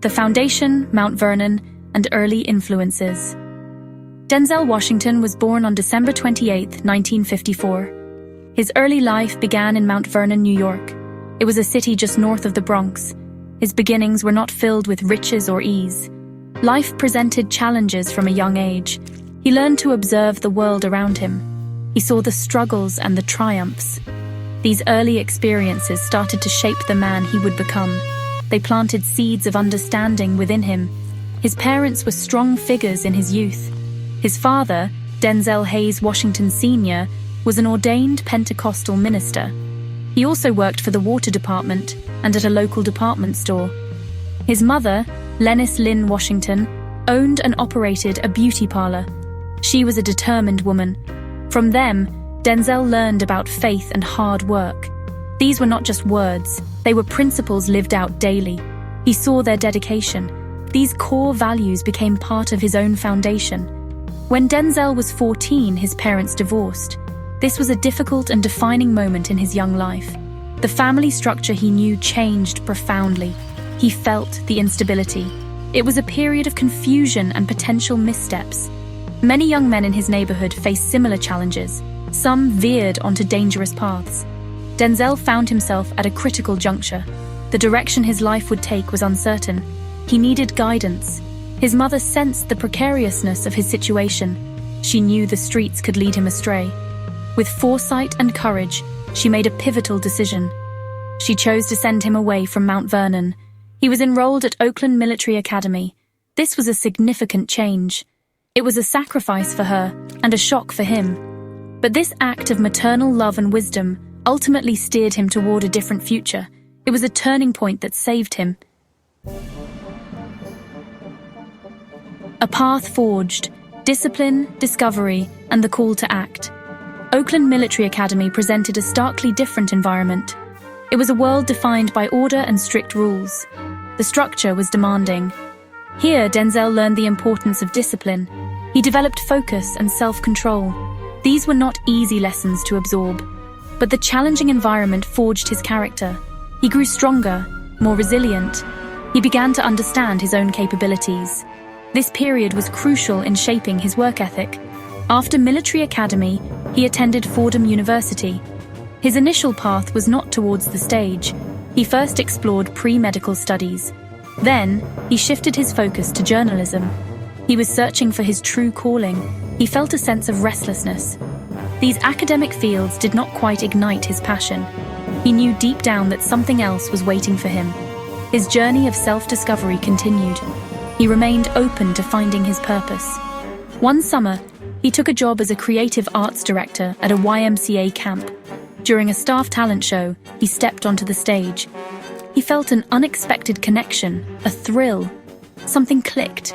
The Foundation, Mount Vernon, and Early Influences. Denzel Washington was born on December 28, 1954. His early life began in Mount Vernon, New York. It was a city just north of the Bronx. His beginnings were not filled with riches or ease. Life presented challenges from a young age. He learned to observe the world around him. He saw the struggles and the triumphs. These early experiences started to shape the man he would become. They planted seeds of understanding within him. His parents were strong figures in his youth. His father, Denzel Hayes Washington Sr., was an ordained Pentecostal minister. He also worked for the water department and at a local department store. His mother, Lennis Lynn Washington, owned and operated a beauty parlor. She was a determined woman. From them, Denzel learned about faith and hard work. These were not just words, they were principles lived out daily. He saw their dedication. These core values became part of his own foundation. When Denzel was 14, his parents divorced. This was a difficult and defining moment in his young life. The family structure he knew changed profoundly. He felt the instability. It was a period of confusion and potential missteps. Many young men in his neighborhood faced similar challenges. Some veered onto dangerous paths. Denzel found himself at a critical juncture. The direction his life would take was uncertain. He needed guidance. His mother sensed the precariousness of his situation. She knew the streets could lead him astray. With foresight and courage, she made a pivotal decision. She chose to send him away from Mount Vernon. He was enrolled at Oakland Military Academy. This was a significant change. It was a sacrifice for her and a shock for him. But this act of maternal love and wisdom ultimately steered him toward a different future. It was a turning point that saved him. A path forged, discipline, discovery, and the call to act. Oakland Military Academy presented a starkly different environment. It was a world defined by order and strict rules. The structure was demanding. Here, Denzel learned the importance of discipline. He developed focus and self-control. These were not easy lessons to absorb, but the challenging environment forged his character. He grew stronger, more resilient. He began to understand his own capabilities. This period was crucial in shaping his work ethic. After military academy, he attended Fordham University. His initial path was not towards the stage. He first explored pre-medical studies. Then, he shifted his focus to journalism. He was searching for his true calling. He felt a sense of restlessness. These academic fields did not quite ignite his passion. He knew deep down that something else was waiting for him. His journey of self-discovery continued. He remained open to finding his purpose. One summer, he took a job as a creative arts director at a YMCA camp. During a staff talent show, he stepped onto the stage. He felt an unexpected connection, a thrill. Something clicked.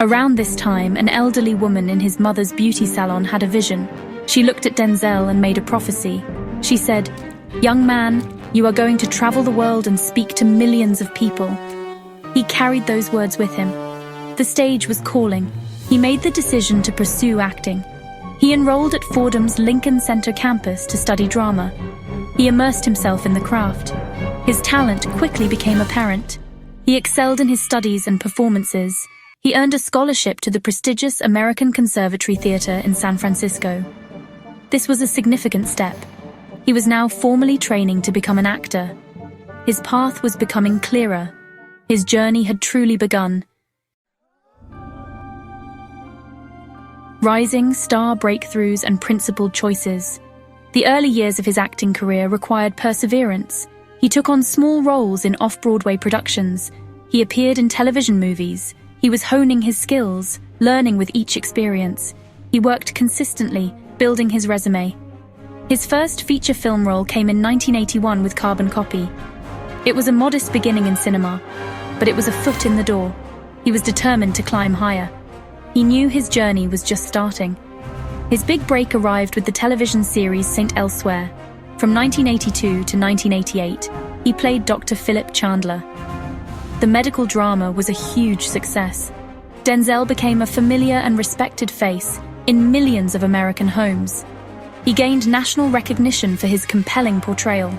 Around this time, an elderly woman in his mother's beauty salon had a vision. She looked at Denzel and made a prophecy. She said, "Young man, you are going to travel the world and speak to millions of people." He carried those words with him. The stage was calling. He made the decision to pursue acting. He enrolled at Fordham's Lincoln Center campus to study drama. He immersed himself in the craft. His talent quickly became apparent. He excelled in his studies and performances. He earned a scholarship to the prestigious American Conservatory Theater in San Francisco. This was a significant step. He was now formally training to become an actor. His path was becoming clearer. His journey had truly begun. Rising star breakthroughs and principled choices. The early years of his acting career required perseverance. He took on small roles in off-Broadway productions. He appeared in television movies. He was honing his skills, learning with each experience. He worked consistently, building his resume. His first feature film role came in 1981 with Carbon Copy. It was a modest beginning in cinema, but it was a foot in the door. He was determined to climb higher. He knew his journey was just starting. His big break arrived with the television series St. Elsewhere. From 1982 to 1988, he played Dr. Philip Chandler. The medical drama was a huge success. Denzel became a familiar and respected face in millions of American homes. He gained national recognition for his compelling portrayal.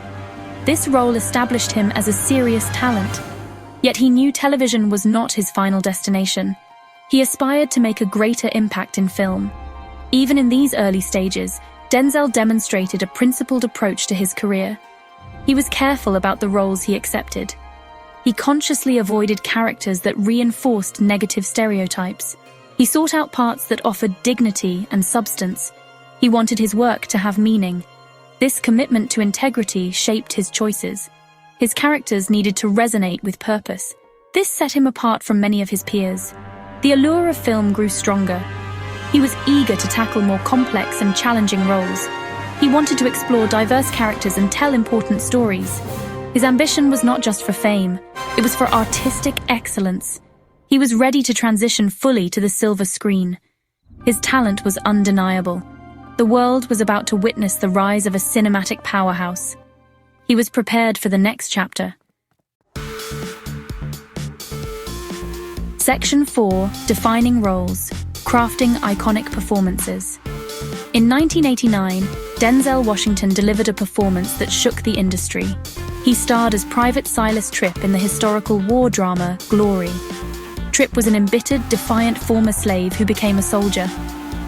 This role established him as a serious talent. Yet he knew television was not his final destination. He aspired to make a greater impact in film. Even in these early stages, Denzel demonstrated a principled approach to his career. He was careful about the roles he accepted. He consciously avoided characters that reinforced negative stereotypes. He sought out parts that offered dignity and substance. He wanted his work to have meaning. This commitment to integrity shaped his choices. His characters needed to resonate with purpose. This set him apart from many of his peers. The allure of film grew stronger. He was eager to tackle more complex and challenging roles. He wanted to explore diverse characters and tell important stories. His ambition was not just for fame, it was for artistic excellence. He was ready to transition fully to the silver screen. His talent was undeniable. The world was about to witness the rise of a cinematic powerhouse. He was prepared for the next chapter. Section 4, Defining Roles, Crafting Iconic Performances. In 1989, Denzel Washington delivered a performance that shook the industry. He starred as Private Silas Tripp in the historical war drama Glory. Tripp was an embittered, defiant former slave who became a soldier.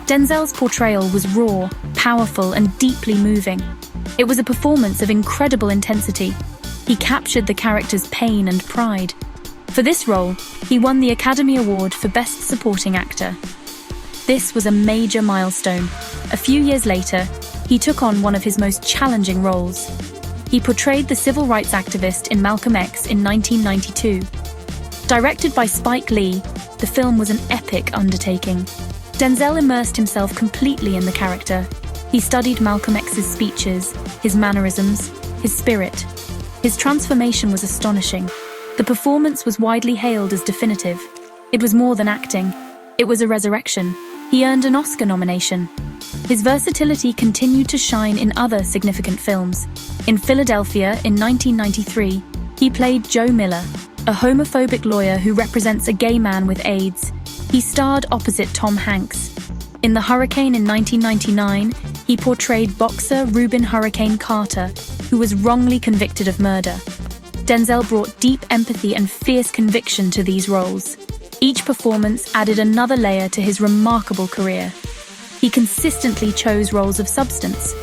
Denzel's portrayal was raw, powerful, and deeply moving. It was a performance of incredible intensity. He captured the character's pain and pride. For this role, he won the Academy Award for Best Supporting Actor. This was a major milestone. A few years later, he took on one of his most challenging roles. He portrayed the civil rights activist in Malcolm X in 1992. Directed by Spike Lee, the film was an epic undertaking. Denzel immersed himself completely in the character. He studied Malcolm X's speeches, his mannerisms, his spirit. His transformation was astonishing. The performance was widely hailed as definitive. It was more than acting. It was a resurrection. He earned an Oscar nomination. His versatility continued to shine in other significant films. In Philadelphia in 1993, he played Joe Miller, a homophobic lawyer who represents a gay man with AIDS. He starred opposite Tom Hanks. In The Hurricane in 1999, he portrayed boxer Rubin Hurricane Carter, who was wrongly convicted of murder. Denzel brought deep empathy and fierce conviction to these roles. Each performance added another layer to his remarkable career. He consistently chose roles of substance.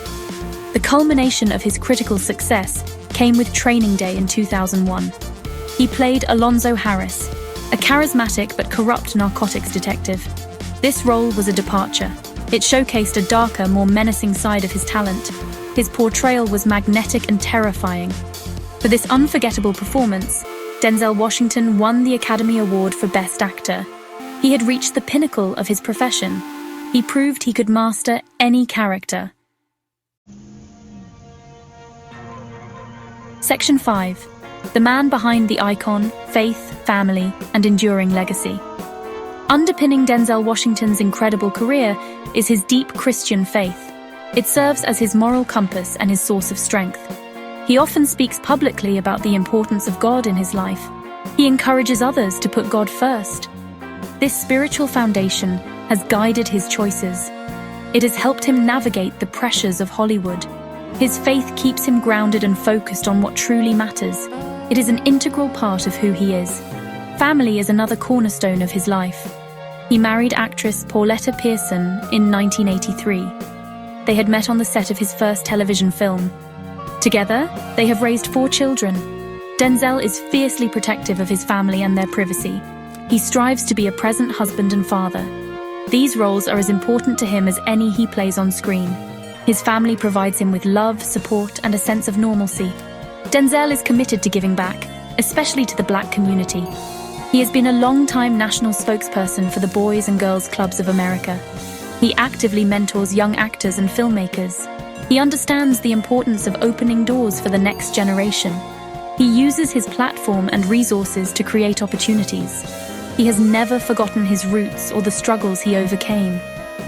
The culmination of his critical success came with Training Day in 2001. He played Alonzo Harris, a charismatic but corrupt narcotics detective. This role was a departure. It showcased a darker, more menacing side of his talent. His portrayal was magnetic and terrifying. For this unforgettable performance, Denzel Washington won the Academy Award for Best Actor. He had reached the pinnacle of his profession. He proved he could master any character. Section 5. The man behind the icon, faith, family, and enduring legacy. Underpinning Denzel Washington's incredible career is his deep Christian faith. It serves as his moral compass and his source of strength. He often speaks publicly about the importance of God in his life. He encourages others to put God first. This spiritual foundation has guided his choices. It has helped him navigate the pressures of Hollywood. His faith keeps him grounded and focused on what truly matters. It is an integral part of who he is. Family is another cornerstone of his life. He married actress Pauletta Pearson in 1983. They had met on the set of his first television film. Together, they have raised 4 children. Denzel is fiercely protective of his family and their privacy. He strives to be a present husband and father. These roles are as important to him as any he plays on screen. His family provides him with love, support, and a sense of normalcy. Denzel is committed to giving back, especially to the Black community. He has been a long-time national spokesperson for the Boys and Girls Clubs of America. He actively mentors young actors and filmmakers. He understands the importance of opening doors for the next generation. He uses his platform and resources to create opportunities. He has never forgotten his roots or the struggles he overcame.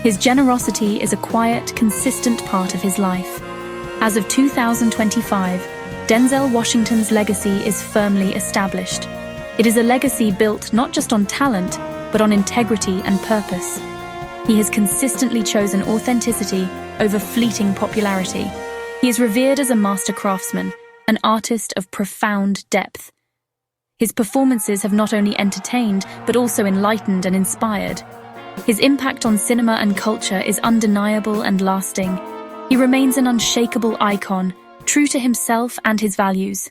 His generosity is a quiet, consistent part of his life. As of 2025, Denzel Washington's legacy is firmly established. It is a legacy built not just on talent, but on integrity and purpose. He has consistently chosen authenticity over fleeting popularity. He is revered as a master craftsman, an artist of profound depth. His performances have not only entertained, but also enlightened and inspired. His impact on cinema and culture is undeniable and lasting. He remains an unshakable icon, true to himself and his values.